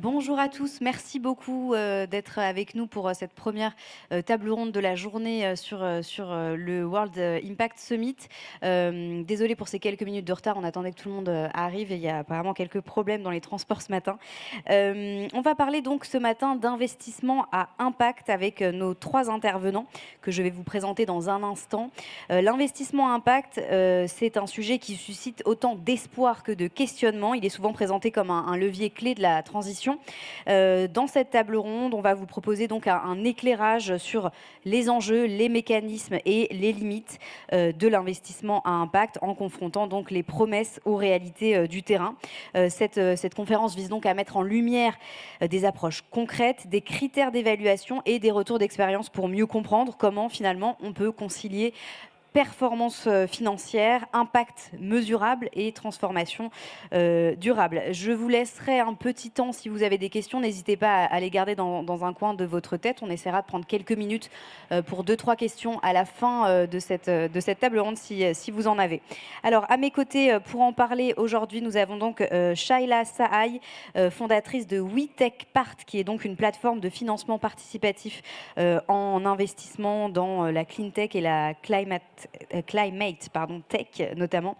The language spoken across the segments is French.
Bonjour à tous, merci beaucoup d'être avec nous pour cette première table ronde de la journée sur le World Impact Summit. Désolée pour ces quelques minutes de retard, on attendait que tout le monde arrive et il y a apparemment quelques problèmes dans les transports ce matin. On va parler donc ce matin d'investissement à impact avec nos 3 intervenants que je vais vous présenter dans un instant. L'investissement à impact, c'est un sujet qui suscite autant d'espoir que de questionnement. Il est souvent présenté comme un levier clé de la transition. Dans cette table ronde, on va vous proposer donc un éclairage sur les enjeux, les mécanismes et les limites de l'investissement à impact en confrontant donc les promesses aux réalités du terrain. Cette conférence vise donc à mettre en lumière des approches concrètes, des critères d'évaluation et des retours d'expérience pour mieux comprendre comment finalement on peut concilier performance financière, impact mesurable et transformation durable. Je vous laisserai un petit temps si vous avez des questions. N'hésitez pas à les garder dans un coin de votre tête. On essaiera de prendre quelques minutes pour 2-3 questions à la fin de cette table ronde si vous en avez. Alors, à mes côtés, pour en parler aujourd'hui, nous avons donc Shaila Sahay, fondatrice de WeTechPart, qui est donc une plateforme de financement participatif en investissement dans la clean tech et la climate tech notamment.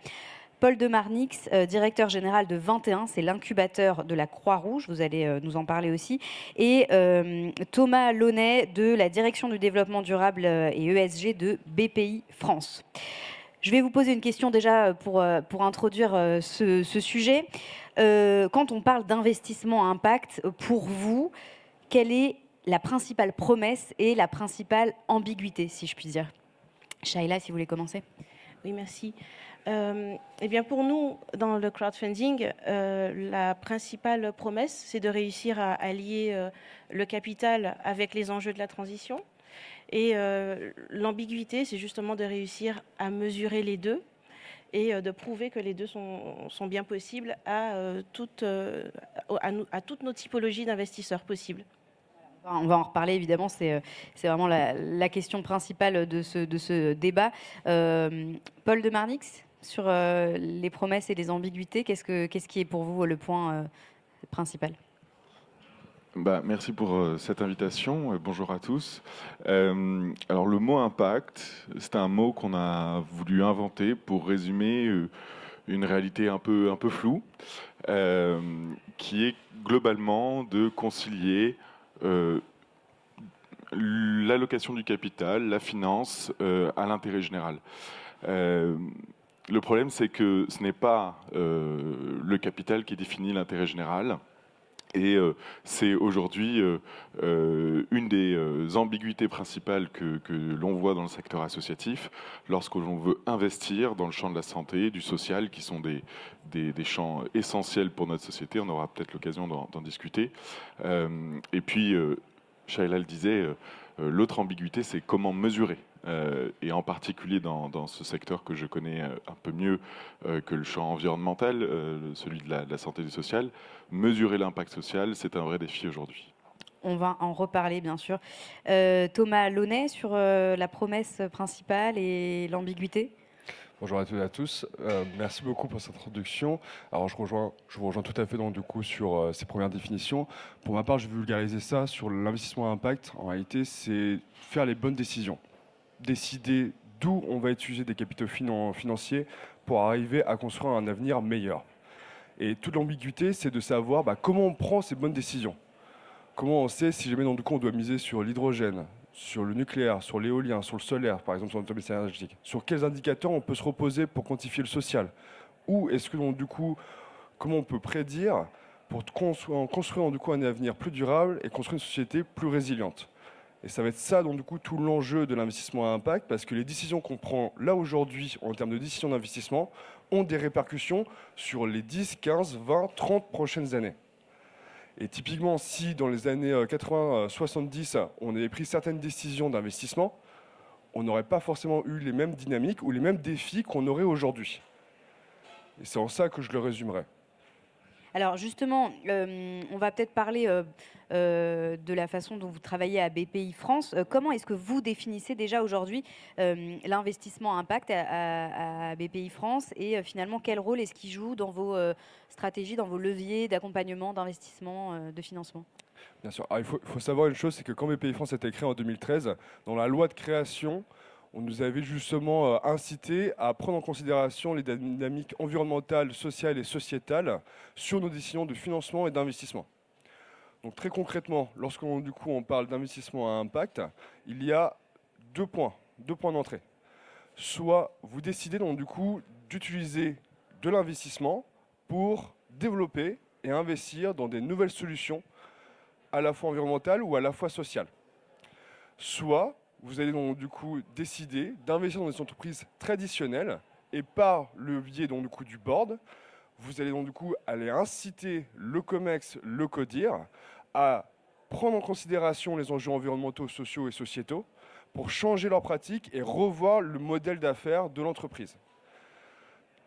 Paul Demarnix, directeur général de 21, c'est l'incubateur de la Croix-Rouge, vous allez nous en parler aussi, et Thomas Launay de la direction du développement durable et ESG de BPI France. Je vais vous poser une question déjà pour introduire ce sujet. Quand on parle d'investissement à impact, pour vous, quelle est la principale promesse et la principale ambiguïté, si je puis dire? Shaila, si vous voulez commencer. Oui, merci. Eh bien, pour nous, dans le crowdfunding, la principale promesse, c'est de réussir à allier le capital avec les enjeux de la transition. Et l'ambiguïté, c'est justement de réussir à mesurer les deux et de prouver que les deux sont bien possibles à toutes nos typologies d'investisseurs possibles. On va en reparler, évidemment, c'est vraiment la question principale de ce débat. Paul Demarnix, sur les promesses et les ambiguïtés, qu'est-ce qui est pour vous le point principal? Merci pour cette invitation. Bonjour à tous. Alors le mot impact, c'est un mot qu'on a voulu inventer pour résumer une réalité un peu floue, qui est globalement de concilier l'allocation du capital, la finance, à l'intérêt général. Le problème, c'est que ce n'est pas le capital qui définit l'intérêt général. Et c'est aujourd'hui une des ambiguïtés principales que l'on voit dans le secteur associatif lorsque l'on veut investir dans le champ de la santé, du social, qui sont des champs essentiels pour notre société. On aura peut-être l'occasion d'en discuter. Et puis, Shaila le disait, l'autre ambiguïté, c'est comment mesurer. Et en particulier dans ce secteur que je connais un peu mieux que le champ environnemental, celui de la santé et du social, mesurer l'impact social, c'est un vrai défi aujourd'hui. On va en reparler, bien sûr. Thomas Launay, sur la promesse principale et l'ambiguïté. Bonjour à toutes et à tous. Merci beaucoup pour cette introduction. Alors, je vous rejoins tout à fait donc, du coup, sur ces premières définitions. Pour ma part, je vais vulgariser ça sur l'investissement à impact. En réalité, c'est faire les bonnes décisions. Décider d'où on va utiliser des capitaux financiers pour arriver à construire un avenir meilleur. Et toute l'ambiguïté, c'est de savoir comment on prend ces bonnes décisions. Comment on sait si jamais donc, du coup, on doit miser sur l'hydrogène, sur le nucléaire, sur l'éolien, sur le solaire, par exemple sur l'automobile énergétique. Sur quels indicateurs on peut se reposer pour quantifier le social? Ou est-ce que donc, du coup, comment on peut prédire pour construire du coup, un avenir plus durable et construire une société plus résiliente? Et ça va être ça, donc du coup, tout l'enjeu de l'investissement à impact, parce que les décisions qu'on prend là aujourd'hui en termes de décisions d'investissement ont des répercussions sur les 10, 15, 20, 30 prochaines années. Et typiquement, si dans les années 80, 70, on avait pris certaines décisions d'investissement, on n'aurait pas forcément eu les mêmes dynamiques ou les mêmes défis qu'on aurait aujourd'hui. Et c'est en ça que je le résumerai. Alors justement, on va peut-être parler de la façon dont vous travaillez à BPI France. Comment est-ce que vous définissez déjà aujourd'hui l'investissement impact à BPI France et finalement quel rôle est-ce qu'il joue dans vos stratégies, dans vos leviers d'accompagnement, d'investissement, de financement? Bien sûr. Alors, il faut savoir une chose, c'est que quand BPI France a été créé en 2013, dans la loi de création, on nous avait justement incité à prendre en considération les dynamiques environnementales, sociales et sociétales sur nos décisions de financement et d'investissement. Donc très concrètement, lorsqu'on du coup on parle d'investissement à impact, il y a deux points d'entrée. Soit vous décidez donc du coup d'utiliser de l'investissement pour développer et investir dans des nouvelles solutions à la fois environnementales ou à la fois sociales. Soit vous allez donc du coup décider d'investir dans des entreprises traditionnelles et par le biais donc du coup du board, vous allez donc du coup aller inciter le COMEX, le CODIR à prendre en considération les enjeux environnementaux, sociaux et sociétaux pour changer leurs pratiques et revoir le modèle d'affaires de l'entreprise.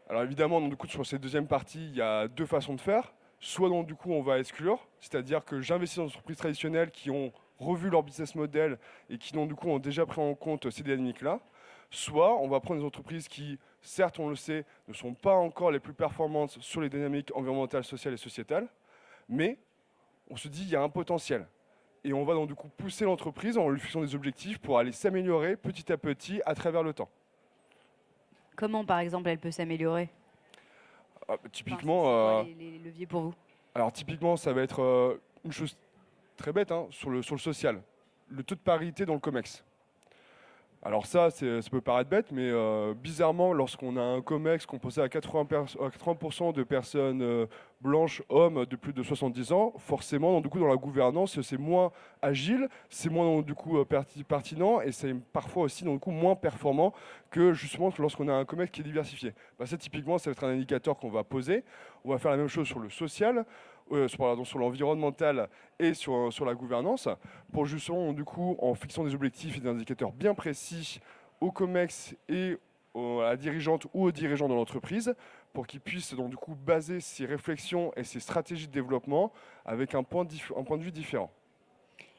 Alors évidemment, donc, du coup, sur cette deuxième partie, il y a deux façons de faire. Soit donc du coup on va exclure, c'est-à-dire que j'investis dans des entreprises traditionnelles qui ont revu leur business model et qui donc du coup ont déjà pris en compte ces dynamiques-là. Soit on va prendre des entreprises qui, certes on le sait, ne sont pas encore les plus performantes sur les dynamiques environnementales, sociales et sociétales, mais on se dit il y a un potentiel. Et on va donc du coup pousser l'entreprise en lui fixant des objectifs pour aller s'améliorer petit à petit à travers le temps. Comment par exemple elle peut s'améliorer? Typiquement, Enfin, c'est quoi les leviers pour vous? alors typiquement ça va être une chose très bête hein, sur le social. Le taux de parité dans le COMEX. Alors ça peut paraître bête, mais bizarrement, lorsqu'on a un COMEX composé à 80% de personnes blanches, hommes de plus de 70 ans, forcément, donc, du coup, dans la gouvernance, c'est moins agile, c'est moins donc, du coup pertinent et c'est parfois aussi donc, du coup, moins performant que justement lorsqu'on a un COMEX qui est diversifié. Bah, ça, typiquement, ça va être un indicateur qu'on va poser. On va faire la même chose sur le social, sur l'environnemental et sur la gouvernance, pour justement, du coup, en fixant des objectifs et des indicateurs bien précis au COMEX et à la dirigeante ou aux dirigeants de l'entreprise, pour qu'ils puissent donc du coup baser ses réflexions et ses stratégies de développement avec un point de vue différent.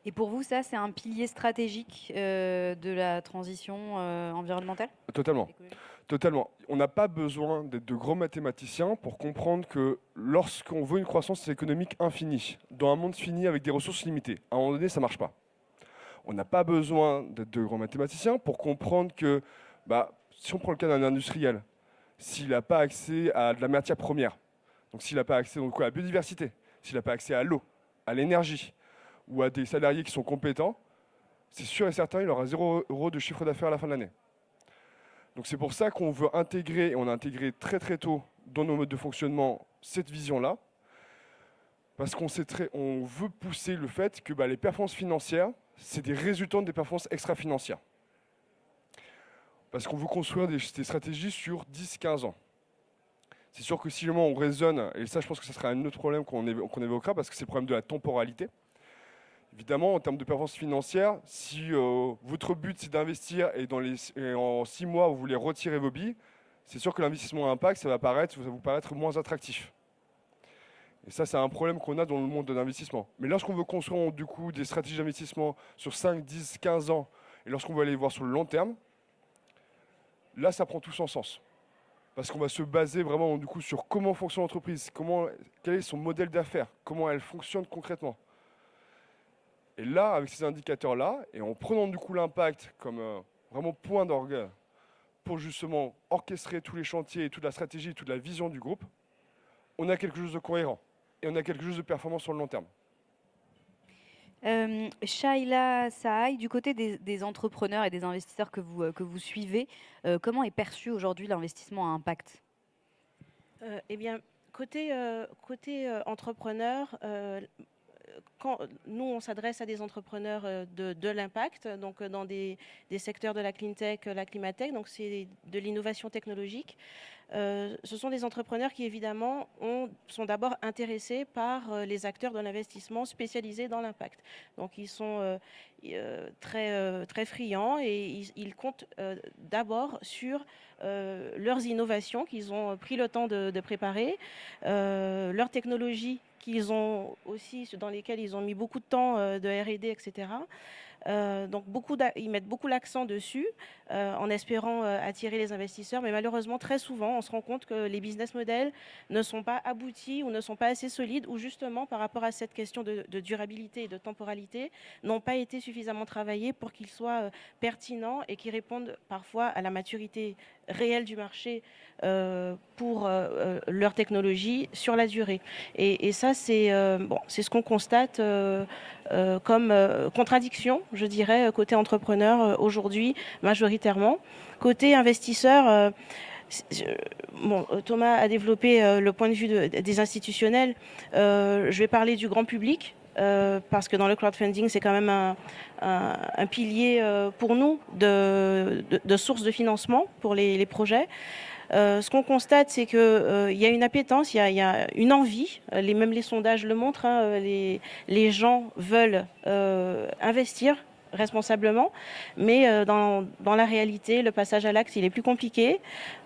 Et pour vous, ça, c'est un pilier stratégique de la transition environnementale? Totalement. Écologique. Totalement. On n'a pas besoin d'être de grands mathématiciens pour comprendre que lorsqu'on veut une croissance économique infinie, dans un monde fini avec des ressources limitées, à un moment donné, ça ne marche pas. On n'a pas besoin d'être de grands mathématiciens pour comprendre que, si on prend le cas d'un industriel, s'il n'a pas accès à de la matière première, donc s'il n'a pas accès donc, à la biodiversité, s'il n'a pas accès à l'eau, à l'énergie, ou à des salariés qui sont compétents, c'est sûr et certain, il aura 0 € de chiffre d'affaires à la fin de l'année. Donc c'est pour ça qu'on veut intégrer, et on a intégré très très tôt dans nos modes de fonctionnement, cette vision-là, parce on veut pousser le fait que les performances financières, c'est des résultats des performances extra-financières. Parce qu'on veut construire des stratégies sur 10-15 ans. C'est sûr que si on raisonne, et ça je pense que ce sera un autre problème qu'on évoquera, parce que c'est le problème de la temporalité. Évidemment, en termes de performance financière, si votre but c'est d'investir et en 6 mois vous voulez retirer vos billes, c'est sûr que l'investissement à impact, ça va vous paraître moins attractif. Et ça, c'est un problème qu'on a dans le monde de l'investissement. Mais lorsqu'on veut construire du coup des stratégies d'investissement sur 5, 10, 15 ans, et lorsqu'on veut aller voir sur le long terme, là, ça prend tout son sens. Parce qu'on va se baser vraiment du coup sur comment fonctionne l'entreprise, quel est son modèle d'affaires, comment elle fonctionne concrètement. Et là, avec ces indicateurs-là, et en prenant du coup l'impact comme vraiment point d'orgue pour justement orchestrer tous les chantiers, toute la stratégie, toute la vision du groupe, on a quelque chose de cohérent et on a quelque chose de performant sur le long terme. Shaila Sahay, du côté des entrepreneurs et des investisseurs que vous suivez, comment est perçu aujourd'hui l'investissement à impact? Eh bien, côté entrepreneur, nous, on s'adresse à des entrepreneurs de l'impact, donc dans des secteurs de la clean tech, la climatech, donc c'est de l'innovation technologique. Ce sont des entrepreneurs qui, évidemment, sont d'abord intéressés par les acteurs de l'investissement spécialisés dans l'impact. Donc, ils sont très friands et ils comptent d'abord sur leurs innovations qu'ils ont pris le temps de préparer, leurs technologies qu'ils ont aussi, dans lesquelles ils ont mis beaucoup de temps de R&D, etc. Donc ils mettent beaucoup l'accent dessus en espérant attirer les investisseurs, mais malheureusement très souvent on se rend compte que les business models ne sont pas aboutis ou ne sont pas assez solides, ou justement par rapport à cette question de durabilité et de temporalité n'ont pas été suffisamment travaillés pour qu'ils soient pertinents et qui répondent parfois à la maturité réelle du marché pour leur technologie sur la durée. Et ça c'est ce qu'on constate comme contradiction, je dirais, côté entrepreneur aujourd'hui, majoritairement. Côté investisseur, Thomas a développé le point de vue des institutionnels. Je vais parler du grand public, parce que dans le crowdfunding, c'est quand même un pilier pour nous de source de financement pour les projets. Ce qu'on constate, c'est qu'il y a une appétence, il y a une envie, même les sondages le montrent, hein, les gens veulent investir responsablement, mais dans la réalité, le passage à l'acte, il est plus compliqué.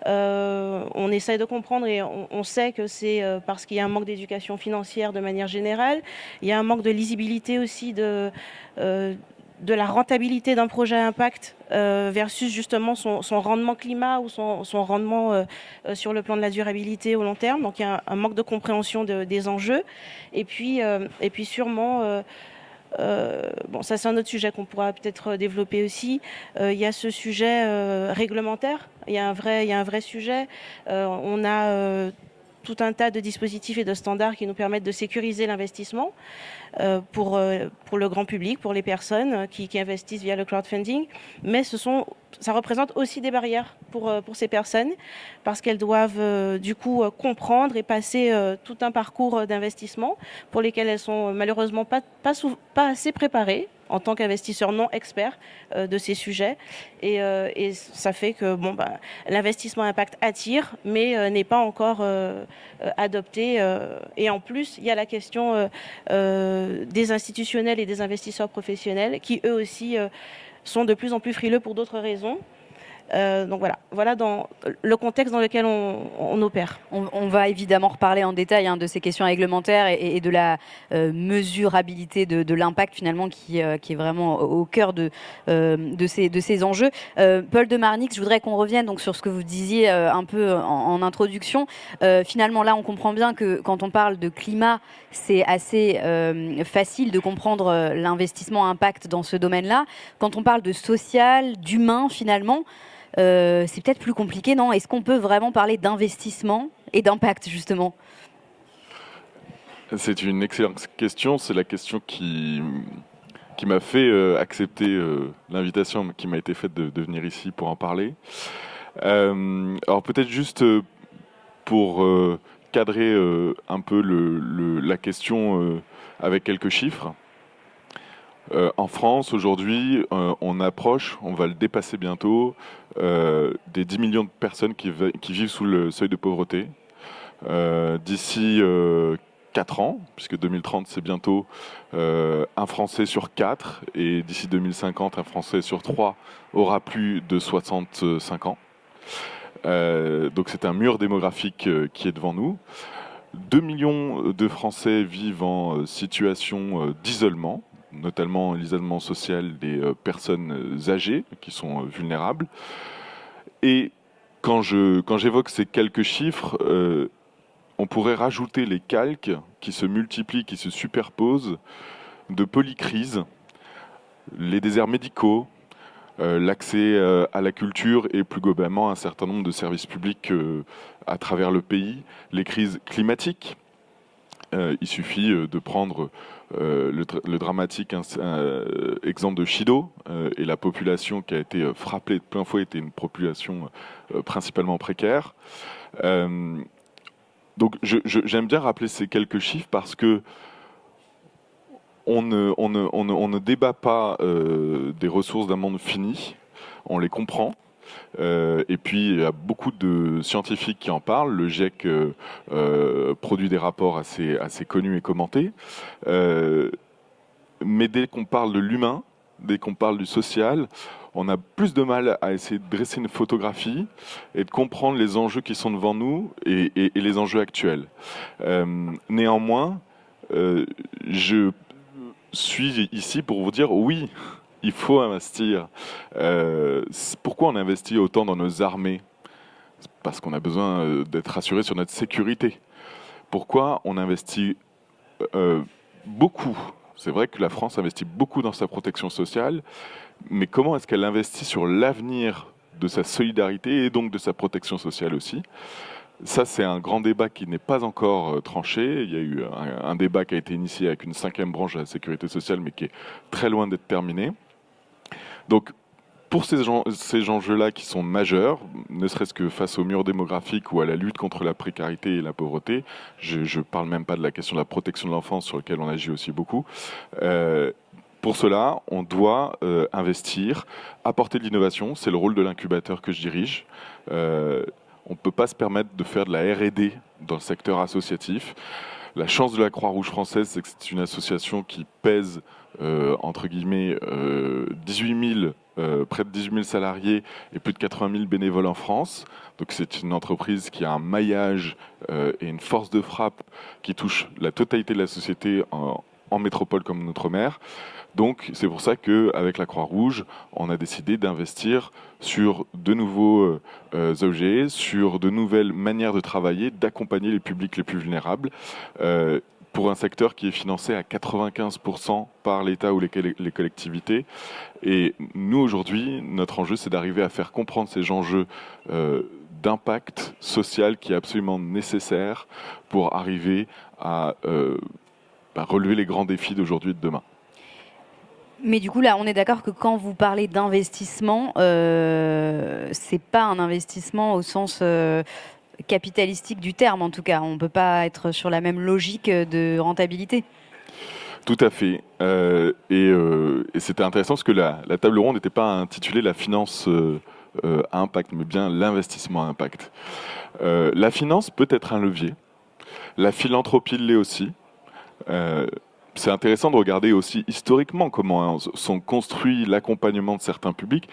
On essaie de comprendre et on sait que c'est parce qu'il y a un manque d'éducation financière de manière générale, il y a un manque de lisibilité aussi de la rentabilité d'un projet à impact versus justement son rendement climat ou son rendement sur le plan de la durabilité au long terme. Donc il y a un manque de compréhension des enjeux. Et puis sûrement, ça c'est un autre sujet qu'on pourra peut-être développer aussi, il y a ce sujet réglementaire, il y a un vrai sujet. On a tout un tas de dispositifs et de standards qui nous permettent de sécuriser l'investissement pour le grand public, pour les personnes qui investissent via le crowdfunding. Mais ça représente aussi des barrières pour ces personnes, parce qu'elles doivent du coup comprendre et passer tout un parcours d'investissement pour lesquels elles sont malheureusement pas assez préparées en tant qu'investisseurs non experts de ces sujets. Et ça fait que l'investissement impact attire, mais n'est pas encore adopté. Et en plus, il y a la question des institutionnels et des investisseurs professionnels qui, eux aussi, sont de plus en plus frileux pour d'autres raisons. Donc voilà dans le contexte dans lequel on opère. On va évidemment reparler en détail de ces questions réglementaires et de la mesurabilité de l'impact finalement qui est vraiment au cœur de ces enjeux. Paul de Marnix, je voudrais qu'on revienne donc sur ce que vous disiez un peu en introduction. Finalement là on comprend bien que quand on parle de climat, c'est assez facile de comprendre l'investissement impact dans ce domaine-là. Quand on parle de social, d'humain finalement, c'est peut-être plus compliqué, non? Est-ce qu'on peut vraiment parler d'investissement et d'impact, justement? C'est une excellente question. C'est la question qui m'a fait accepter l'invitation qui m'a été faite de venir ici pour en parler. Alors peut-être juste pour cadrer un peu la question avec quelques chiffres. En France, aujourd'hui, on va le dépasser bientôt, des 10 millions de personnes qui vivent sous le seuil de pauvreté. D'ici 4 ans, puisque 2030 c'est bientôt, un Français sur 4, et d'ici 2050, un Français sur 3 aura plus de 65 ans. Donc c'est un mur démographique qui est devant nous. 2 millions de Français vivent en situation d'isolement, notamment l'isolement social des personnes âgées qui sont vulnérables. Et quand j'évoque ces quelques chiffres, on pourrait rajouter les calques qui se multiplient, qui se superposent, de polycrises, les déserts médicaux, l'accès à la culture et plus globalement un certain nombre de services publics à travers le pays, les crises climatiques. Il suffit de prendre le dramatique exemple de Chido et la population qui a été frappée de plein fouet était une population principalement précaire. Donc j'aime bien rappeler ces quelques chiffres parce que on ne débat pas des ressources d'un monde fini, on les comprend. Et puis, il y a beaucoup de scientifiques qui en parlent. Le GIEC produit des rapports assez connus et commentés. Mais dès qu'on parle de l'humain, dès qu'on parle du social, on a plus de mal à essayer de dresser une photographie et de comprendre les enjeux qui sont devant nous et les enjeux actuels. Néanmoins, je suis ici pour vous dire oui, il faut investir. Pourquoi on investit autant dans nos armées? Parce qu'on a besoin d'être assuré sur notre sécurité. Pourquoi on investit beaucoup? C'est vrai que la France investit beaucoup dans sa protection sociale, mais comment est-ce qu'elle investit sur l'avenir de sa solidarité et donc de sa protection sociale aussi? Ça, c'est un grand débat qui n'est pas encore tranché. Il y a eu un débat qui a été initié avec une 5e branche de la sécurité sociale, mais qui est très loin d'être terminé. Donc, pour ces enjeux-là qui sont majeurs, ne serait-ce que face au mur démographique ou à la lutte contre la précarité et la pauvreté, je ne parle même pas de la question de la protection de l'enfance sur laquelle on agit aussi beaucoup. Pour cela, on doit investir, apporter de l'innovation. C'est le rôle de l'incubateur que je dirige. On ne peut pas se permettre de faire de la R&D dans le secteur associatif. La chance de la Croix-Rouge française, c'est que c'est une association qui pèse, entre guillemets, 18 000, près de 18 000 salariés et plus de 80 000 bénévoles en France. Donc c'est une entreprise qui a un maillage et une force de frappe qui touche la totalité de la société en métropole comme en outre-mer. Donc c'est pour ça qu'avec la Croix-Rouge, on a décidé d'investir sur de nouveaux objets, sur de nouvelles manières de travailler, d'accompagner les publics les plus vulnérables, pour un secteur qui est financé à 95% par l'État ou les collectivités. Et nous, aujourd'hui, notre enjeu, c'est d'arriver à faire comprendre ces enjeux d'impact social qui est absolument nécessaire pour arriver à relever les grands défis d'aujourd'hui et de demain. Mais du coup, là, on est d'accord que quand vous parlez d'investissement, c'est pas un investissement au sens capitalistique du terme, en tout cas. On ne peut pas être sur la même logique de rentabilité. Tout à fait. Et c'était intéressant parce que la table ronde n'était pas intitulée la finance à impact, mais bien l'investissement à impact. La finance peut être un levier. La philanthropie l'est aussi. C'est intéressant de regarder aussi historiquement comment sont construits l'accompagnement de certains publics.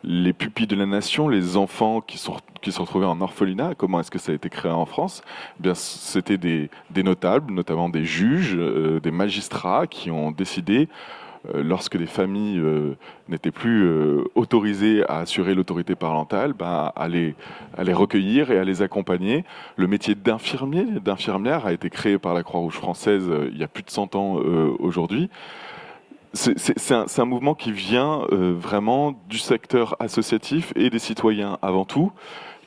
Les pupilles de la nation, les enfants qui sont retrouvés en orphelinat, comment est-ce que ça a été créé en France? Eh bien, c'était des notables, notamment des juges, des magistrats qui ont décidé, lorsque des familles n'étaient plus autorisées à assurer l'autorité parentale, à les recueillir et à les accompagner. Le métier d'infirmier, d'infirmière a été créé par la Croix-Rouge française il y a plus de 100 ans aujourd'hui. C'est un mouvement qui vient vraiment du secteur associatif et des citoyens avant tout,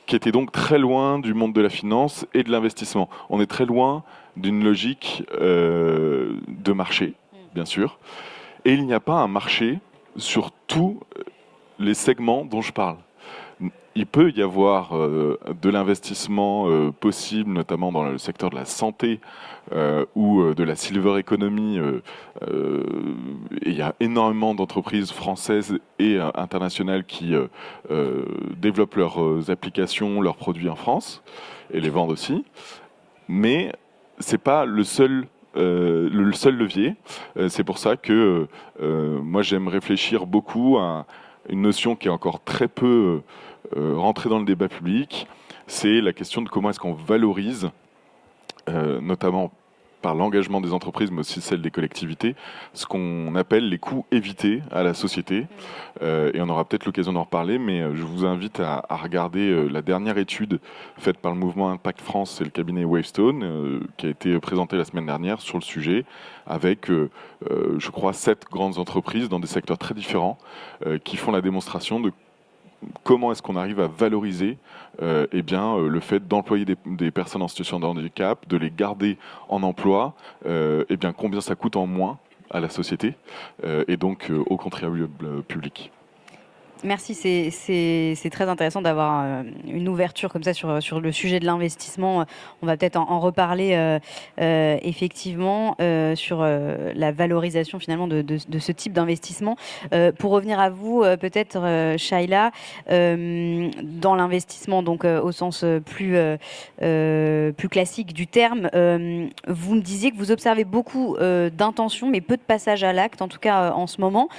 qui était donc très loin du monde de la finance et de l'investissement. On est très loin d'une logique de marché, bien sûr. Et il n'y a pas un marché sur tous les segments dont je parle. Il peut y avoir de l'investissement possible, notamment dans le secteur de la santé ou de la silver economy. Et il y a énormément d'entreprises françaises et internationales qui développent leurs applications, leurs produits en France et les vendent aussi. Mais ce n'est pas le seul levier. C'est pour ça que moi j'aime réfléchir beaucoup à une notion qui est encore très peu rentrée dans le débat public, c'est la question de comment est-ce qu'on valorise, notamment par l'engagement des entreprises, mais aussi celle des collectivités, ce qu'on appelle les coûts évités à la société. Et on aura peut-être l'occasion d'en reparler, mais je vous invite à regarder la dernière étude faite par le mouvement Impact France, c'est le cabinet Wavestone, qui a été présenté la semaine dernière sur le sujet, avec, je crois, 7 grandes entreprises dans des secteurs très différents, qui font la démonstration de comment est-ce qu'on arrive à valoriser le fait d'employer des personnes en situation de handicap, de les garder en emploi, combien ça coûte en moins à la société et donc aux contribuables publics. Merci, c'est très intéressant d'avoir une ouverture comme ça sur le sujet de l'investissement. On va peut-être en reparler effectivement sur la valorisation finalement de ce type d'investissement. Pour revenir à vous, peut-être Shaila, dans l'investissement donc au sens plus classique du terme, vous me disiez que vous observez beaucoup d'intentions mais peu de passage à l'acte, en tout cas en ce moment.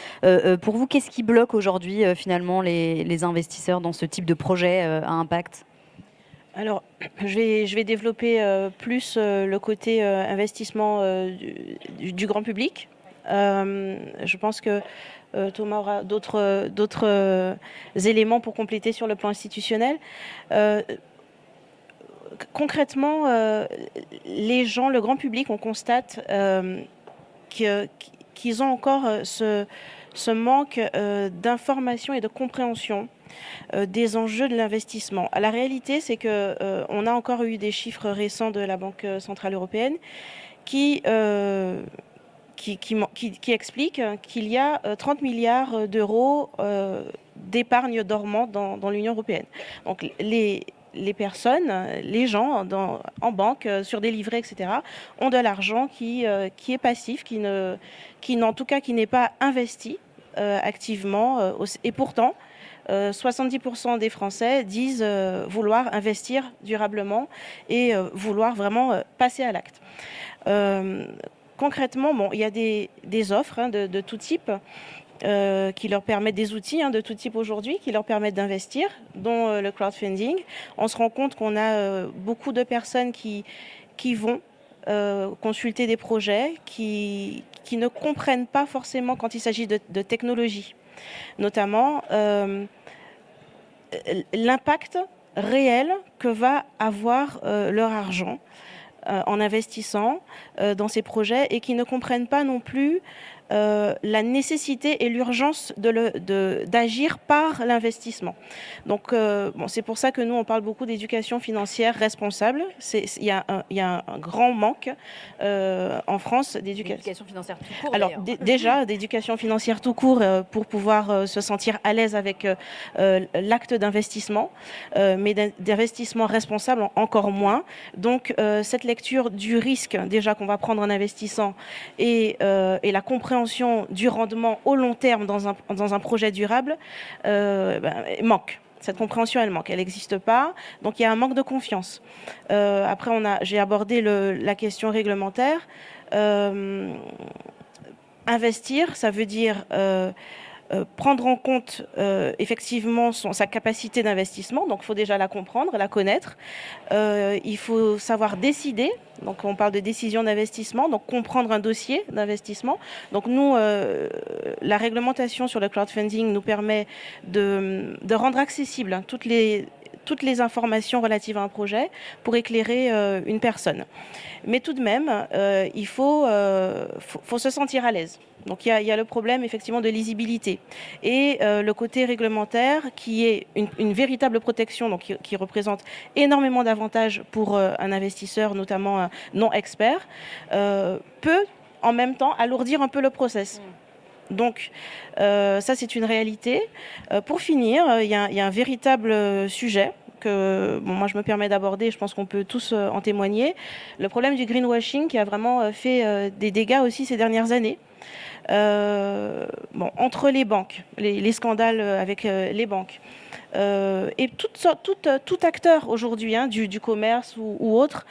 Pour vous, qu'est-ce qui bloque aujourd'hui finalement les investisseurs dans ce type de projet à impact? Alors, je vais développer plus le côté investissement du grand public. Je pense que Thomas aura d'autres éléments pour compléter sur le plan institutionnel. Concrètement, les gens, le grand public, on constate qu'ils ont encore ce manque d'information et de compréhension des enjeux de l'investissement. La réalité, c'est que on a encore eu des chiffres récents de la Banque centrale européenne qui expliquent qu'il y a 30 milliards d'euros d'épargne dormante dans l'Union européenne. Donc les personnes, les gens en banque, sur des livrets, etc., ont de l'argent qui est passif, qui en tout cas qui n'est pas investi activement. Et pourtant, 70% des Français disent vouloir investir durablement et vouloir vraiment passer à l'acte. Concrètement, bon, il y a des offres de tout type qui leur permettent, des outils de tout type aujourd'hui, qui leur permettent d'investir, dont le crowdfunding. On se rend compte qu'on a beaucoup de personnes qui vont consulter des projets, qui ne comprennent pas forcément quand il s'agit de technologie, notamment l'impact réel que va avoir leur argent en investissant dans ces projets, et qui ne comprennent pas non plus la nécessité et l'urgence d'agir par l'investissement. Donc, bon, c'est pour ça que nous, on parle beaucoup d'éducation financière responsable. Il y a un grand manque en France d'éducation financière tout court. Alors, déjà, d'éducation financière tout court pour pouvoir se sentir à l'aise avec l'acte d'investissement, mais d'investissement responsable encore moins. Donc, cette lecture du risque, déjà, qu'on va prendre en investissant, et la compréhension du rendement au long terme dans un projet durable manque. Cette compréhension, elle manque, elle n'existe pas. Donc il y a un manque de confiance. Après, j'ai abordé la question réglementaire. Investir, ça veut dire prendre en compte effectivement sa capacité d'investissement. Donc il faut déjà la comprendre, la connaître. Il faut savoir décider. Donc on parle de décision d'investissement, donc comprendre un dossier d'investissement. Donc nous, la réglementation sur le crowdfunding nous permet de rendre accessible toutes les informations relatives à un projet pour éclairer une personne. Mais tout de même, il faut se sentir à l'aise. Donc il y a le problème effectivement de lisibilité et le côté réglementaire qui est une véritable protection, donc qui représente énormément d'avantages pour un investisseur, notamment non expert, peut en même temps alourdir un peu le process. Donc ça, c'est une réalité. Pour finir, il y a un véritable sujet que moi je me permets d'aborder, je pense qu'on peut tous en témoigner, le problème du greenwashing qui a vraiment fait des dégâts aussi ces dernières années. Entre les banques, les scandales avec les banques, et tout acteur aujourd'hui du commerce ou autre,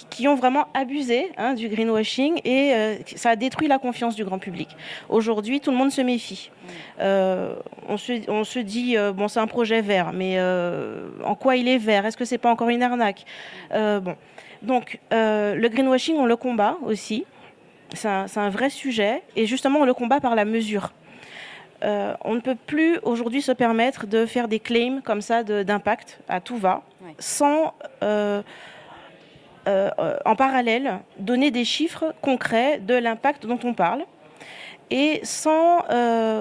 qui ont vraiment abusé du greenwashing, et ça a détruit la confiance du grand public. Aujourd'hui, tout le monde se méfie. On se dit, bon, c'est un projet vert, mais en quoi il est vert? Est-ce que c'est pas encore une arnaque? Donc, le greenwashing, on le combat aussi. C'est un vrai sujet, et justement, on le combat par la mesure. On ne peut plus aujourd'hui se permettre de faire des claims comme ça d'impact à tout va, sans en parallèle donner des chiffres concrets de l'impact dont on parle. et sans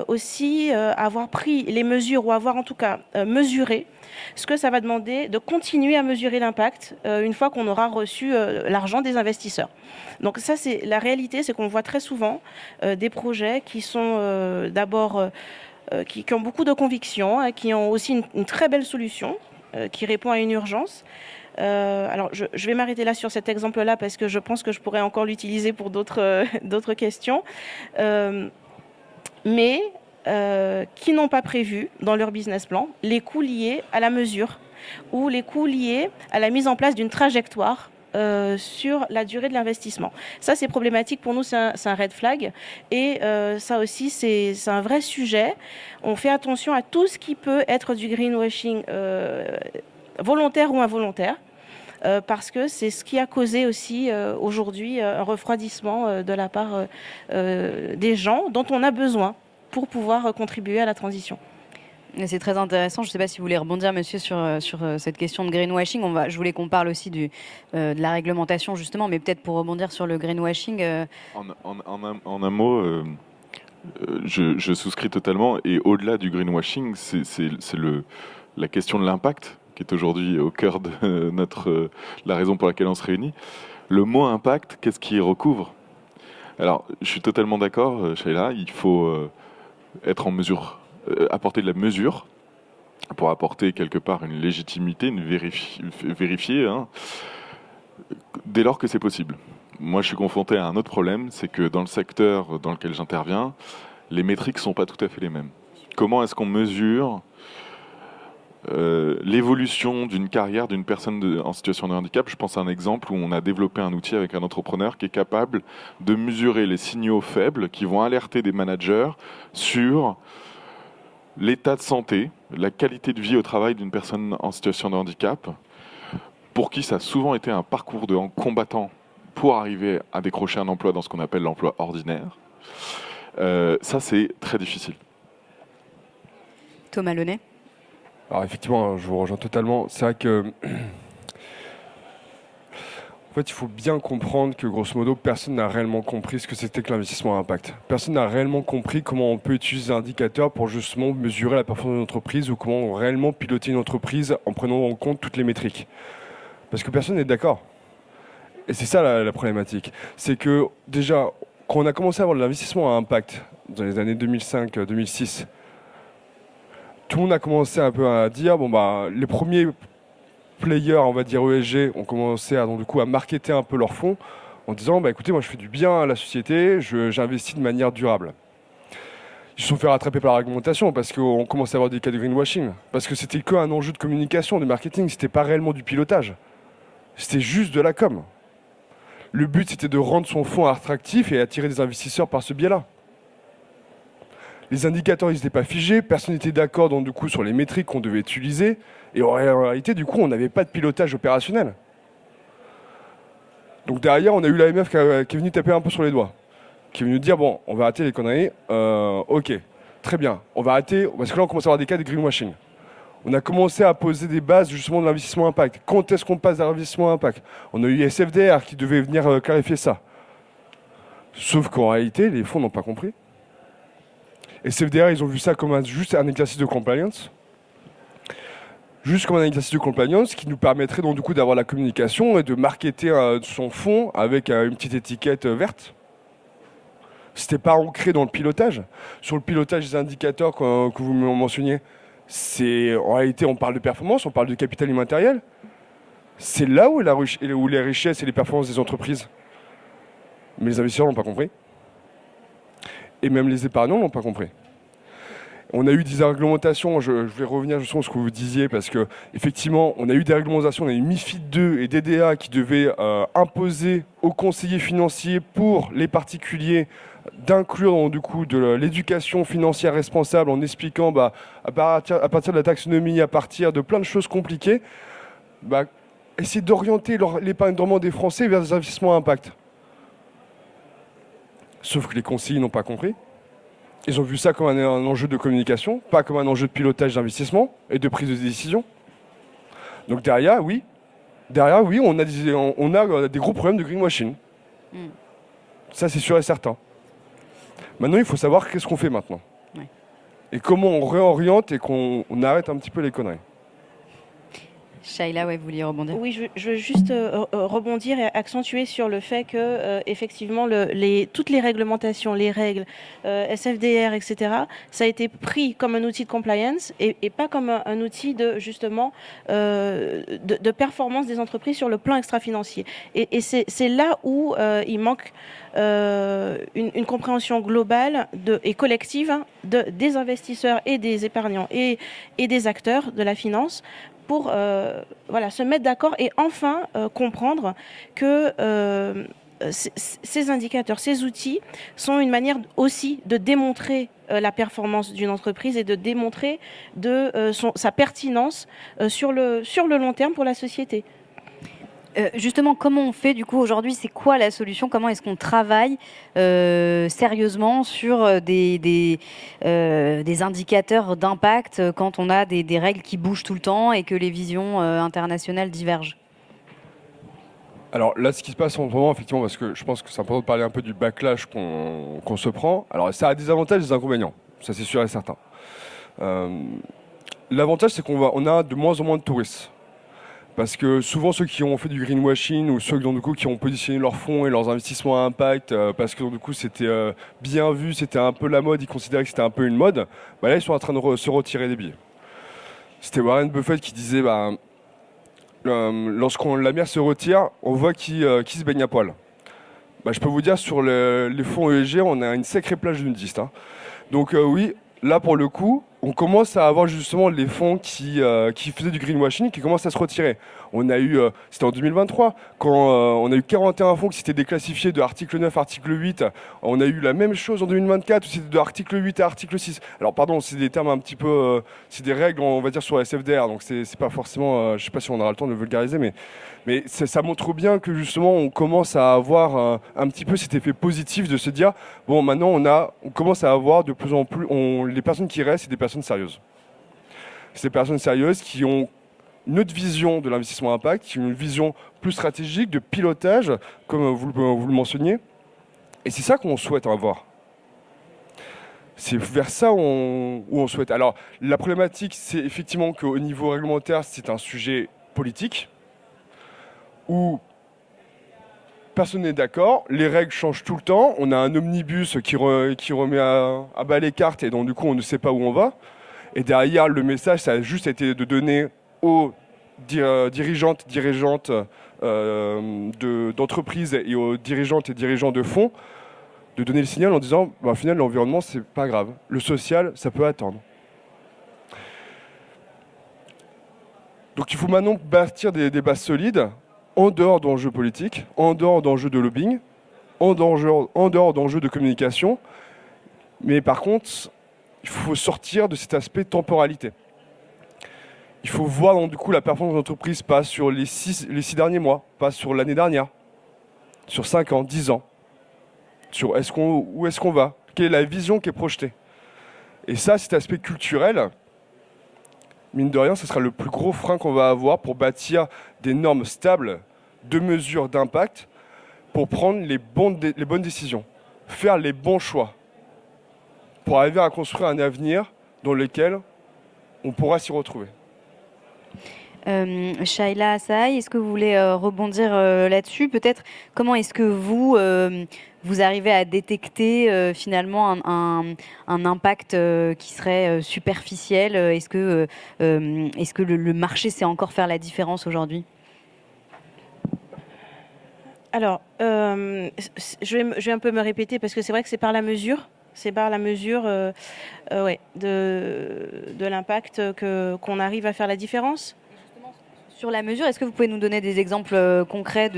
aussi avoir pris les mesures ou avoir en tout cas mesuré ce que ça va demander de continuer à mesurer l'impact une fois qu'on aura reçu l'argent des investisseurs. Donc ça, c'est la réalité, c'est qu'on voit très souvent des projets qui sont d'abord qui ont beaucoup de conviction, hein, qui ont aussi une très belle solution, qui répond à une urgence. Alors, je vais m'arrêter là sur cet exemple-là parce que je pense que je pourrais encore l'utiliser pour d'autres questions. Mais qui n'ont pas prévu dans leur business plan les coûts liés à la mesure ou les coûts liés à la mise en place d'une trajectoire sur la durée de l'investissement. Ça, c'est problématique pour nous, c'est un red flag. Et ça aussi, c'est un vrai sujet. On fait attention à tout ce qui peut être du greenwashing volontaire ou involontaire. Parce que c'est ce qui a causé aussi aujourd'hui un refroidissement de la part des gens dont on a besoin pour pouvoir contribuer à la transition. C'est très intéressant. Je ne sais pas si vous voulez rebondir, monsieur, sur cette question de greenwashing. Je voulais qu'on parle aussi de la réglementation, justement, mais peut-être pour rebondir sur le greenwashing. En un mot, je souscris totalement. Et au-delà du greenwashing, c'est la question de l'impact qui est aujourd'hui au cœur de la raison pour laquelle on se réunit. Le mot impact, qu'est-ce qu'il recouvre? Alors, je suis totalement d'accord, Shaila, il faut être en mesure, apporter de la mesure pour apporter quelque part une légitimité, vérifier, hein, dès lors que c'est possible. Moi, je suis confronté à un autre problème, c'est que dans le secteur dans lequel j'interviens, les métriques ne sont pas tout à fait les mêmes. Comment est-ce qu'on mesure l'évolution d'une carrière d'une personne en situation de handicap? Je pense à un exemple où on a développé un outil avec un entrepreneur qui est capable de mesurer les signaux faibles qui vont alerter des managers sur l'état de santé, la qualité de vie au travail d'une personne en situation de handicap, pour qui ça a souvent été un parcours de combattant pour arriver à décrocher un emploi dans ce qu'on appelle l'emploi ordinaire. Ça, c'est très difficile. Thomas Launay. Alors effectivement, je vous rejoins totalement. C'est vrai que, en fait, il faut bien comprendre que grosso modo, personne n'a réellement compris ce que c'était que l'investissement à impact. Personne n'a réellement compris comment on peut utiliser un indicateur pour justement mesurer la performance d'une entreprise ou comment réellement piloter une entreprise en prenant en compte toutes les métriques. Parce que personne n'est d'accord. Et c'est ça la problématique. C'est que déjà, quand on a commencé à avoir de l'investissement à impact dans les années 2005-2006, tout le monde a commencé un peu à dire, bon bah, les premiers players, on va dire ESG, ont commencé à, donc, du coup, à marketer un peu leurs fonds en disant, bah, écoutez, moi je fais du bien à la société, j'investis de manière durable. Ils se sont fait rattraper par la réglementation parce qu'on commençait à avoir des cas de greenwashing, parce que c'était qu'un enjeu de communication, de marketing, c'était pas réellement du pilotage. C'était juste de la com. Le but, c'était de rendre son fonds attractif et attirer des investisseurs par ce biais-là. Les indicateurs, ils n'étaient pas figés, personne n'était d'accord donc, du coup, sur les métriques qu'on devait utiliser. Et en réalité, du coup, on n'avait pas de pilotage opérationnel. Donc derrière, on a eu l'AMF qui est venu taper un peu sur les doigts. Qui est venu dire, bon, on va arrêter les conneries. Ok, très bien, on va arrêter, parce que là, on commence à avoir des cas de greenwashing. On a commencé à poser des bases justement de l'investissement impact. Quand est-ce qu'on passe à l'investissement impact? On a eu SFDR qui devait venir clarifier ça. Sauf qu'en réalité, les fonds n'ont pas compris. Et SFDR, ils ont vu ça comme juste un exercice de compliance. Juste comme un exercice de compliance qui nous permettrait donc du coup d'avoir la communication et de marketer son fonds avec une petite étiquette verte. C'était pas ancré dans le pilotage. Sur le pilotage des indicateurs que vous mentionniez, en réalité, on parle de performance, on parle de capital immatériel. C'est là où les richesses et les performances des entreprises. Mais les investisseurs n'ont pas compris. Et même les épargnants n'ont pas compris. On a eu des réglementations, je vais revenir justement sur ce que vous disiez, parce qu'effectivement, on a eu des réglementations, on a eu MiFID 2 et DDA qui devaient imposer aux conseillers financiers pour les particuliers d'inclure du coup de l'éducation financière responsable en expliquant à partir de la taxonomie, à partir de plein de choses compliquées, essayer d'orienter l'épargne dormant des Français vers des investissements à impact. Sauf que les conseillers n'ont pas compris. Ils ont vu ça comme un enjeu de communication, pas comme un enjeu de pilotage d'investissement et de prise de décision. Donc derrière, oui, on a des gros problèmes de greenwashing. Ça, c'est sûr et certain. Maintenant, il faut savoir qu'est-ce qu'on fait maintenant. Ouais. Et comment on réoriente et qu'on arrête un petit peu les conneries. Shaila, ouais, vous vouliez rebondir? Oui, je veux juste rebondir et accentuer sur le fait que, effectivement, toutes les réglementations, les règles, SFDR, etc., ça a été pris comme un outil de compliance et pas comme un outil de, justement, de performance des entreprises sur le plan extra-financier. Et c'est là où il manque une compréhension globale et collective des investisseurs et des épargnants et des acteurs de la finance pour voilà, se mettre d'accord et enfin comprendre que ces indicateurs, ces outils sont une manière aussi de démontrer la performance d'une entreprise et de démontrer sa pertinence sur le long terme pour la société. Justement, comment on fait du coup aujourd'hui? C'est quoi la solution? Comment est-ce qu'on travaille sérieusement sur des indicateurs d'impact quand on a des règles qui bougent tout le temps et que les visions internationales divergent? Alors là, ce qui se passe en ce moment, effectivement, parce que je pense que c'est important de parler un peu du backlash qu'on se prend. Alors ça a des avantages et des inconvénients, ça c'est sûr et certain. L'avantage, c'est qu'on a de moins en moins de touristes. Parce que souvent ceux qui ont fait du greenwashing ou ceux qui ont positionné leurs fonds et leurs investissements à impact parce que du coup c'était bien vu, c'était un peu la mode, ils considéraient que c'était un peu une mode, bah là ils sont en train de se retirer des billets. C'était Warren Buffett qui disait lorsqu'on la mer se retire, on voit qui se baigne à poil. Bah, je peux vous dire sur les fonds ESG, on a une sacrée plage de nudistes. Hein. Donc oui, là pour le coup, on commence à avoir justement les fonds qui faisaient du greenwashing qui commencent à se retirer. On a eu, c'était en 2023, quand on a eu 41 fonds qui s'étaient déclassifiés de article 9, article 8. On a eu la même chose en 2024 où c'était de article 8 à article 6. Alors pardon, c'est des termes un petit peu, c'est des règles, on va dire, sur la SFDR, donc c'est pas forcément, je sais pas si on aura le temps de le vulgariser, mais ça montre bien que justement on commence à avoir un petit peu cet effet positif de se dire, bon maintenant on commence à avoir de plus en plus, les personnes qui restent, c'est des personnes sérieuses. C'est des personnes sérieuses qui ont une autre vision de l'investissement impact, qui ont une vision plus stratégique, de pilotage, comme vous le mentionniez. Et c'est ça qu'on souhaite avoir. C'est vers ça où on souhaite. Alors, la problématique, c'est effectivement qu'au niveau réglementaire, c'est un sujet politique, où personne n'est d'accord, les règles changent tout le temps, on a un omnibus qui remet à bas les cartes, et donc du coup, on ne sait pas où on va. Et derrière, le message, ça a juste été de donner aux dirigeants d'entreprises et aux dirigeantes et dirigeants de fonds de donner le signal en disant au final, l'environnement, c'est pas grave. Le social, ça peut attendre. Donc il faut maintenant bâtir des bases solides en dehors d'enjeux politiques, en dehors d'enjeux de lobbying, en dehors d'enjeux de communication. Mais par contre, il faut sortir de cet aspect temporalité. Il faut voir donc, du coup la performance de l'entreprise pas sur les 6 derniers mois, pas sur l'année dernière, sur 5 ans, 10 ans, sur où est-ce qu'on va, quelle est la vision qui est projetée. Et ça, cet aspect culturel, mine de rien, ce sera le plus gros frein qu'on va avoir pour bâtir des normes stables de mesures d'impact pour prendre les bonnes décisions, faire les bons choix, pour arriver à construire un avenir dans lequel on pourra s'y retrouver. Shaila Assaï, est-ce que vous voulez rebondir là-dessus? Peut-être comment est-ce que vous arrivez à détecter finalement un impact qui serait superficiel? Est-ce que le marché sait encore faire la différence aujourd'hui? Alors, je vais un peu me répéter parce que c'est vrai que c'est par la mesure. C'est par la mesure ouais, de l'impact qu'on arrive à faire la différence. Sur la mesure, est-ce que vous pouvez nous donner des exemples concrets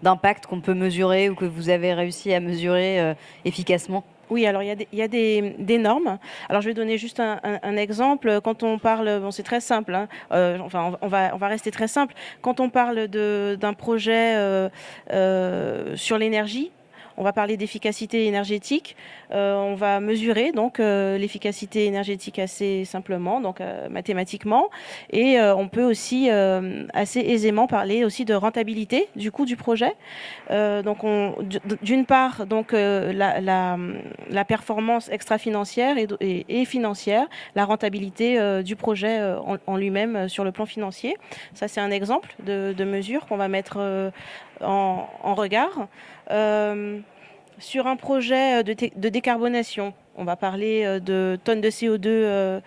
d'impact qu'on peut mesurer ou que vous avez réussi à mesurer efficacement? Oui, alors il y a des normes. Alors je vais donner juste un exemple. Quand on parle, bon c'est très simple, hein, enfin on va rester très simple. Quand on parle d'un projet sur l'énergie, on va parler d'efficacité énergétique. On va mesurer donc l'efficacité énergétique assez simplement, donc mathématiquement, et on peut aussi assez aisément parler aussi de rentabilité du coût du projet. Donc d'une part, donc la performance extra-financière et financière, la rentabilité du projet en lui-même sur le plan financier. Ça, c'est un exemple de mesure qu'on va mettre en regard. Sur un projet de décarbonation, on va parler de tonnes de CO2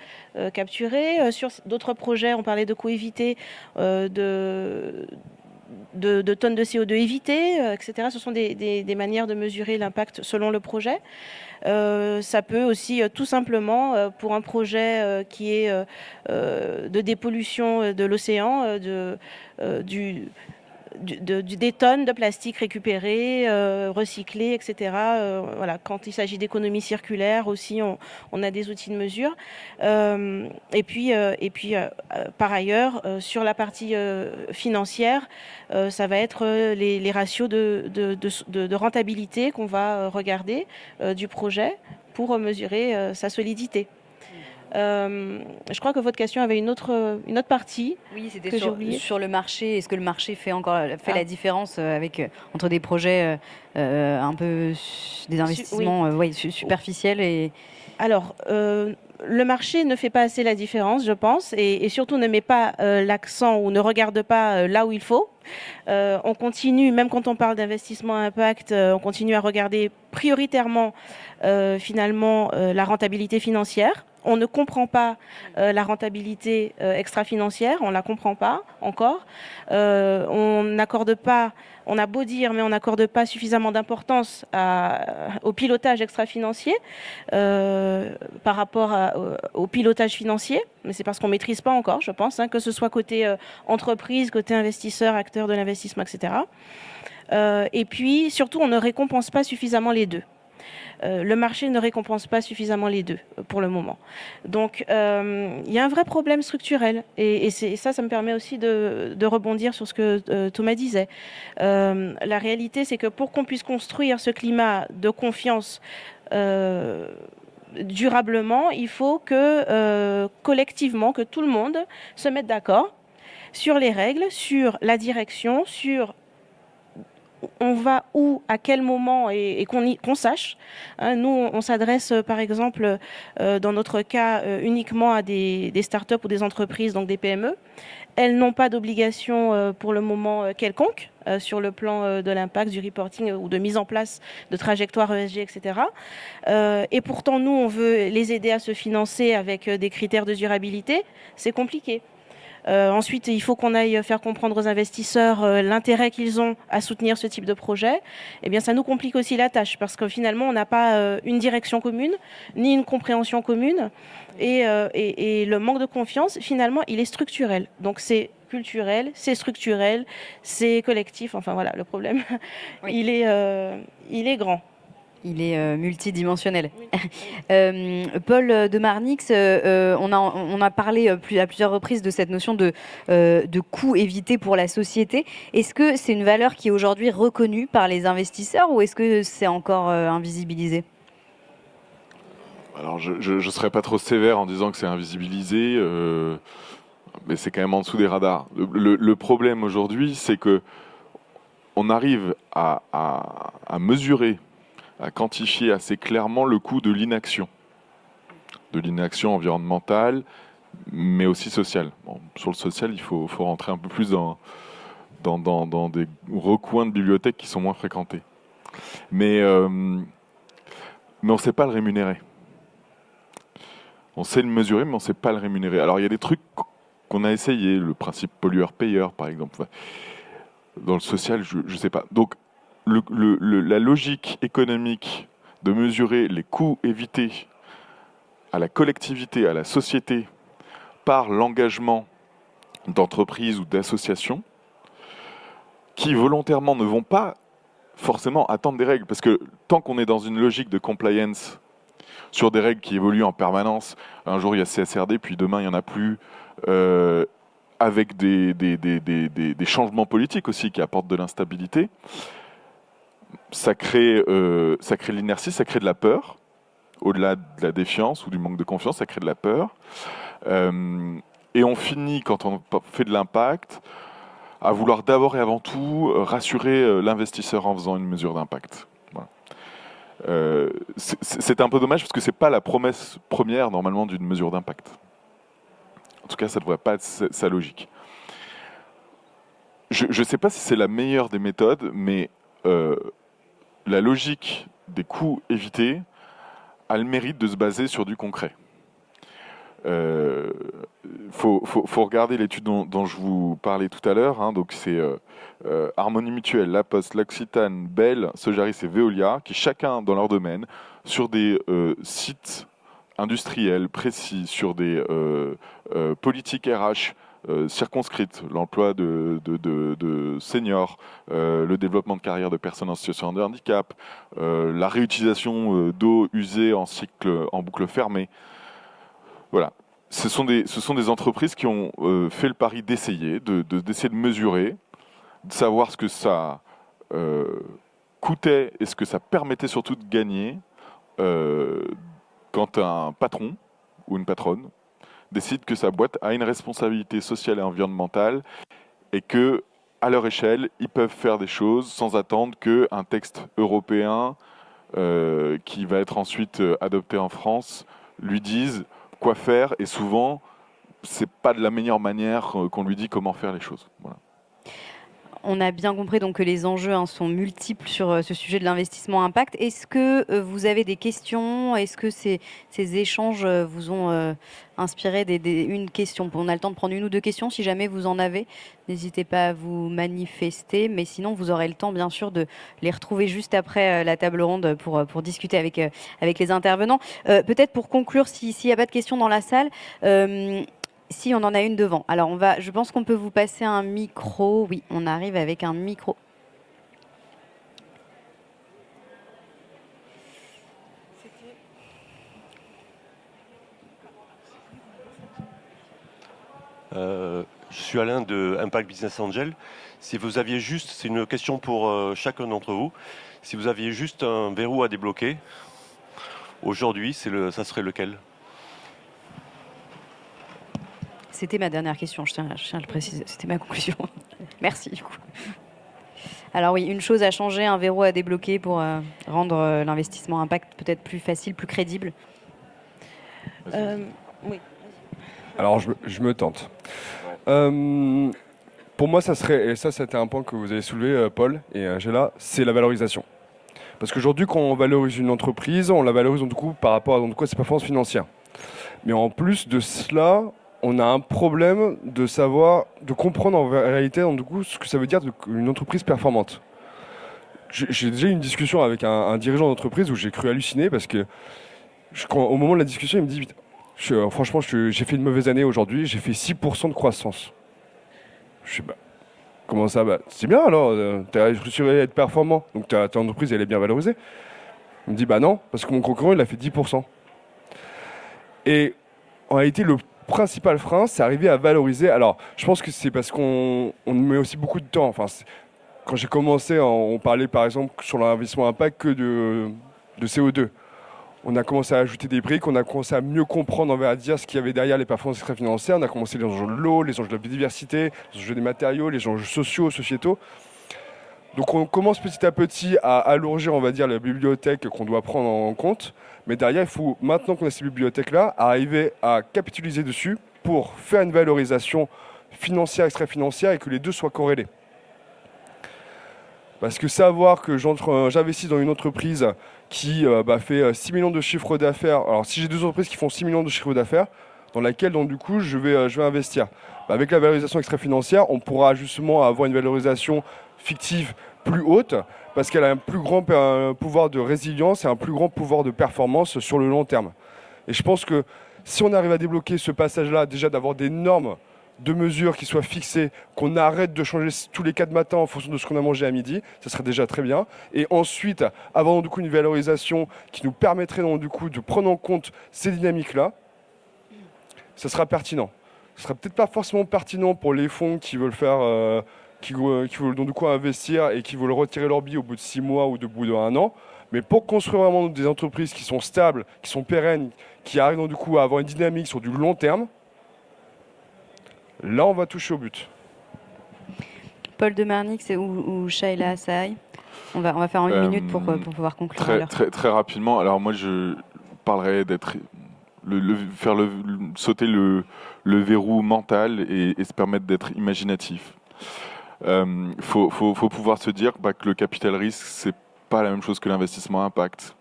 capturées. Sur d'autres projets, on parlait de coûts évités, de tonnes de CO2 évitées, etc. Ce sont des manières de mesurer l'impact selon le projet. Ça peut aussi tout simplement, pour un projet qui est de dépollution de l'océan, des tonnes de plastique récupérées, recyclées, etc. Voilà, quand il s'agit d'économie circulaire aussi, on a des outils de mesure. Et puis par ailleurs, sur la partie financière, ça va être les ratios de rentabilité qu'on va regarder du projet pour mesurer sa solidité. Je crois que votre question avait une autre partie. Oui, c'était que j'ai oubliée. sur le marché. Est-ce que le marché fait la différence entre des projets un peu des investissements superficiels et... Alors, le marché ne fait pas assez la différence, je pense, et surtout ne met pas l'accent ou ne regarde pas là où il faut. On continue, même quand on parle d'investissement à impact, on continue à regarder prioritairement finalement la rentabilité financière. On ne comprend pas la rentabilité extra-financière, on ne la comprend pas encore. On n'accorde pas, on a beau dire, mais on n'accorde pas suffisamment d'importance au pilotage extra-financier par rapport au pilotage financier. Mais c'est parce qu'on ne maîtrise pas encore, je pense, que ce soit côté entreprise, côté investisseur, acteur de l'investissement, etc. Et puis, surtout, on ne récompense pas suffisamment les deux. Le marché ne récompense pas suffisamment les deux pour le moment. Donc, il y a un vrai problème structurel. Et ça me permet aussi de rebondir sur ce que Thomas disait. La réalité, c'est que pour qu'on puisse construire ce climat de confiance durablement, il faut que collectivement, que tout le monde se mette d'accord sur les règles, sur la direction, sur on va où, à quel moment et qu'on sache. Nous, on s'adresse par exemple, dans notre cas, uniquement à des startups ou des entreprises, donc des PME. Elles n'ont pas d'obligation pour le moment quelconque sur le plan de l'impact, du reporting ou de mise en place de trajectoires ESG, etc. Et pourtant, nous, on veut les aider à se financer avec des critères de durabilité. C'est compliqué. Ensuite, il faut qu'on aille faire comprendre aux investisseurs l'intérêt qu'ils ont à soutenir ce type de projet. Eh bien, ça nous complique aussi la tâche parce que finalement, on n'a pas une direction commune, ni une compréhension commune. Et le manque de confiance, finalement, il est structurel. Donc, c'est culturel, c'est structurel, c'est collectif. Enfin, voilà, le problème, oui. il est grand. Il est multidimensionnel. Oui. Paul de Marnix, on a parlé à plusieurs reprises de cette notion de coût évité pour la société. Est-ce que c'est une valeur qui est aujourd'hui reconnue par les investisseurs ou est-ce que c'est encore invisibilisé ? Alors, je ne serais pas trop sévère en disant que c'est invisibilisé, mais c'est quand même en dessous des radars. Le problème aujourd'hui, c'est que on arrive à mesurer, à quantifier assez clairement le coût de l'inaction environnementale, mais aussi sociale. Bon, sur le social, il faut rentrer un peu plus dans des recoins de bibliothèques qui sont moins fréquentés. Mais on ne sait pas le rémunérer. On sait le mesurer, mais on ne sait pas le rémunérer. Alors, il y a des trucs qu'on a essayé, le principe pollueur-payeur, par exemple. Dans le social, je ne sais pas. Donc, la logique économique de mesurer les coûts évités à la collectivité, à la société, par l'engagement d'entreprises ou d'associations, qui volontairement ne vont pas forcément attendre des règles. Parce que tant qu'on est dans une logique de compliance sur des règles qui évoluent en permanence, un jour il y a CSRD, puis demain il n'y en a plus, avec des changements politiques aussi qui apportent de l'instabilité, ça crée de l'inertie, ça crée de la peur. Au-delà de la défiance ou du manque de confiance, ça crée de la peur. Et on finit, quand on fait de l'impact, à vouloir d'abord et avant tout rassurer l'investisseur en faisant une mesure d'impact. Voilà. C'est un peu dommage parce que c'est pas la promesse première normalement d'une mesure d'impact. En tout cas, ça ne devrait pas être sa logique. Je ne sais pas si c'est la meilleure des méthodes, mais la logique des coûts évités a le mérite de se baser sur du concret. Faut regarder l'étude dont je vous parlais tout à l'heure. Hein, donc c'est Harmonie Mutuelle, La Poste, L'Occitane, Bell, Sojaris et Veolia, qui chacun dans leur domaine, sur des sites industriels précis, sur des politiques RH circonscrites, l'emploi de seniors, le développement de carrière de personnes en situation de handicap, la réutilisation d'eau usée en boucle fermée. Voilà. Ce sont des entreprises qui ont fait le pari d'essayer, d'essayer de mesurer, de savoir ce que ça coûtait et ce que ça permettait surtout de gagner quand un patron ou une patronne décide que sa boîte a une responsabilité sociale et environnementale et que, à leur échelle, ils peuvent faire des choses sans attendre qu'un texte européen qui va être ensuite adopté en France lui dise quoi faire. Et souvent, c'est pas de la meilleure manière qu'on lui dit comment faire les choses. Voilà. On a bien compris donc que les enjeux sont multiples sur ce sujet de l'investissement impact. Est-ce que vous avez des questions? Est-ce que ces échanges vous ont inspiré une question? On a le temps de prendre une ou deux questions si jamais vous en avez. N'hésitez pas à vous manifester, mais sinon vous aurez le temps bien sûr de les retrouver juste après la table ronde pour discuter avec les intervenants. Peut-être pour conclure, s'il n'y a pas de questions dans la salle, si, on en a une devant. Alors, je pense qu'on peut vous passer un micro. Oui, on arrive avec un micro. Je suis Alain de Impact Business Angel. Si vous aviez juste, c'est une question pour chacun d'entre vous, si vous aviez juste un verrou à débloquer, aujourd'hui, ça serait lequel ? C'était ma dernière question, je tiens à le préciser. C'était ma conclusion. Merci. Du coup. Alors oui, une chose à changer, un verrou à débloquer pour rendre l'investissement impact peut-être plus facile, plus crédible. Oui. Alors je me tente. Pour moi, ça serait, et ça c'était un point que vous avez soulevé, Paul et Angela, c'est la valorisation. Parce qu'aujourd'hui, quand on valorise une entreprise, on la valorise du coup par rapport à ses performances financières. Mais en plus de cela, on a un problème de comprendre en réalité du coup, ce que ça veut dire une entreprise performante. J'ai déjà eu une discussion avec un dirigeant d'entreprise où j'ai cru halluciner parce que au moment de la discussion, il me dit franchement, j'ai fait une mauvaise année aujourd'hui, j'ai fait 6% de croissance. Je sais pas. Comment ça? C'est bien alors, tu as réussi à être performant, donc ta entreprise elle est bien valorisée. Il me dit non, parce que mon concurrent il a fait 10%. Et en réalité, le principal frein, c'est arriver à valoriser. Alors, je pense que c'est parce qu'on met aussi beaucoup de temps. Enfin, quand j'ai commencé, on parlait par exemple sur l'investissement impact que de CO2. On a commencé à ajouter des briques, on a commencé à mieux comprendre, on va dire, ce qu'il y avait derrière les performances extra-financières. On a commencé les enjeux de l'eau, les enjeux de la biodiversité, les enjeux des matériaux, les enjeux sociaux, sociétaux. Donc on commence petit à petit à alourdir, on va dire, la bibliothèque qu'on doit prendre en compte. Mais derrière, il faut, maintenant qu'on a ces bibliothèques-là, arriver à capitaliser dessus pour faire une valorisation financière, extra-financière et que les deux soient corrélés. Parce que savoir que j'investis dans une entreprise qui fait 6 millions de chiffre d'affaires, alors si j'ai deux entreprises qui font 6 millions de chiffre d'affaires, dans laquelle donc, du coup je vais investir. Avec la valorisation extra-financière, on pourra justement avoir une valorisation fictive plus haute parce qu'elle a un plus grand pouvoir de résilience et un plus grand pouvoir de performance sur le long terme. Et je pense que si on arrive à débloquer ce passage-là, déjà d'avoir des normes de mesures qui soient fixées, qu'on arrête de changer tous les 4 matins en fonction de ce qu'on a mangé à midi, ça serait déjà très bien. Et ensuite, avoir du coup une valorisation qui nous permettrait donc, du coup de prendre en compte ces dynamiques-là, ça sera pertinent. Ce sera peut-être pas forcément pertinent pour les fonds qui veulent faire, qui veulent donc du coup investir et qui veulent retirer leur billet au bout de 6 mois ou au bout d'1 an. Mais pour construire vraiment des entreprises qui sont stables, qui sont pérennes, qui arrivent donc du coup à avoir une dynamique sur du long terme, là on va toucher au but. Paul de Marnix ou Shaila Saï, on va faire en 1 minute pour pouvoir conclure. Très rapidement, alors moi je parlerai d'être faire sauter le verrou mental et se permettre d'être imaginatif. Faut pouvoir se dire que le capital risque, c'est pas la même chose que l'investissement impact.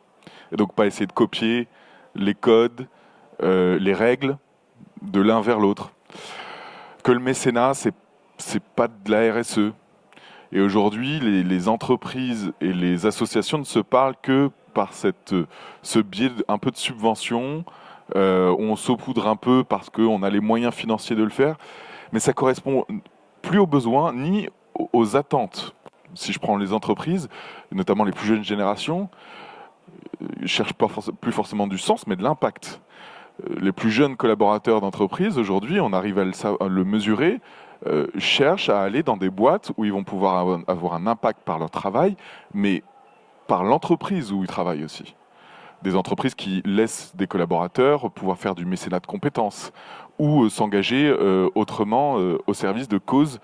Et donc pas essayer de copier les codes, les règles de l'un vers l'autre. Que le mécénat, c'est pas de la RSE. Et aujourd'hui, les entreprises et les associations ne se parlent que par ce biais un peu de subvention. On saupoudre un peu parce qu'on a les moyens financiers de le faire. Mais ça correspond plus aux besoins ni aux attentes. Si je prends les entreprises, notamment les plus jeunes générations, ne cherchent plus forcément du sens, mais de l'impact. Les plus jeunes collaborateurs d'entreprise, aujourd'hui, on arrive à le mesurer, cherchent à aller dans des boîtes où ils vont pouvoir avoir un impact par leur travail, mais par l'entreprise où ils travaillent aussi. Des entreprises qui laissent des collaborateurs pouvoir faire du mécénat de compétences ou s'engager autrement au service de causes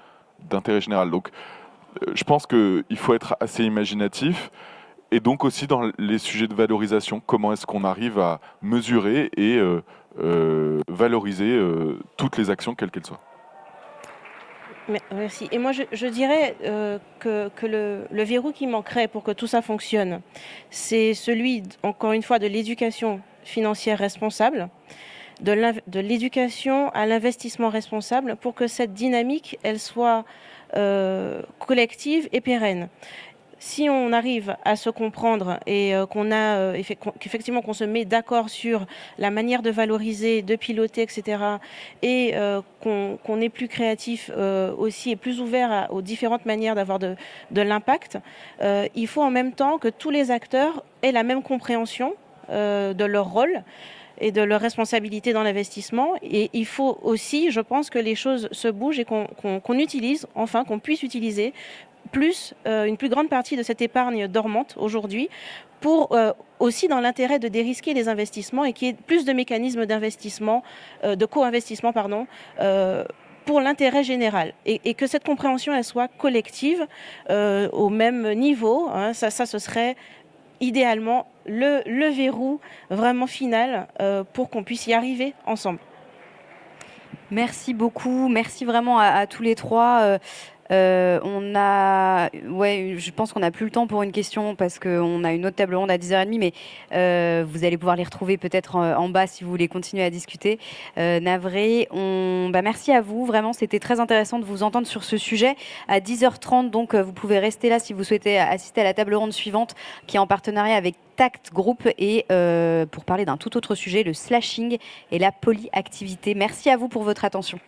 d'intérêt général. Donc, je pense qu'il faut être assez imaginatif et donc aussi dans les sujets de valorisation. Comment est-ce qu'on arrive à mesurer et valoriser toutes les actions, quelles qu'elles soient. Merci. Et moi, je dirais que le verrou qui manquerait pour que tout ça fonctionne, c'est celui, encore une fois, de l'éducation financière responsable, de l'éducation à l'investissement responsable pour que cette dynamique, elle soit collective et pérenne. Si on arrive à se comprendre et qu'effectivement qu'on se met d'accord sur la manière de valoriser, de piloter, etc., et qu'on est plus créatif aussi et plus ouvert aux différentes manières d'avoir de l'impact, il faut en même temps que tous les acteurs aient la même compréhension de leur rôle et de leur responsabilité dans l'investissement. Et il faut aussi, je pense, que les choses se bougent et qu'on utilise, enfin qu'on puisse utiliser une plus grande partie de cette épargne dormante aujourd'hui pour aussi dans l'intérêt de dérisquer les investissements et qu'il y ait plus de mécanismes d'investissement, de co-investissement, pour l'intérêt général. Et que cette compréhension, elle soit collective, au même niveau. Hein, ça, ce serait idéalement le verrou vraiment final pour qu'on puisse y arriver ensemble. Merci beaucoup, merci vraiment à tous les trois. Je pense qu'on n'a plus le temps pour une question parce qu'on a une autre table ronde à 10h30, mais vous allez pouvoir les retrouver peut-être en bas si vous voulez continuer à discuter. Navré, merci à vous, vraiment c'était très intéressant de vous entendre sur ce sujet. À 10h30, donc vous pouvez rester là si vous souhaitez assister à la table ronde suivante qui est en partenariat avec Tact Group et pour parler d'un tout autre sujet, le slashing et la polyactivité. Merci à vous pour votre attention.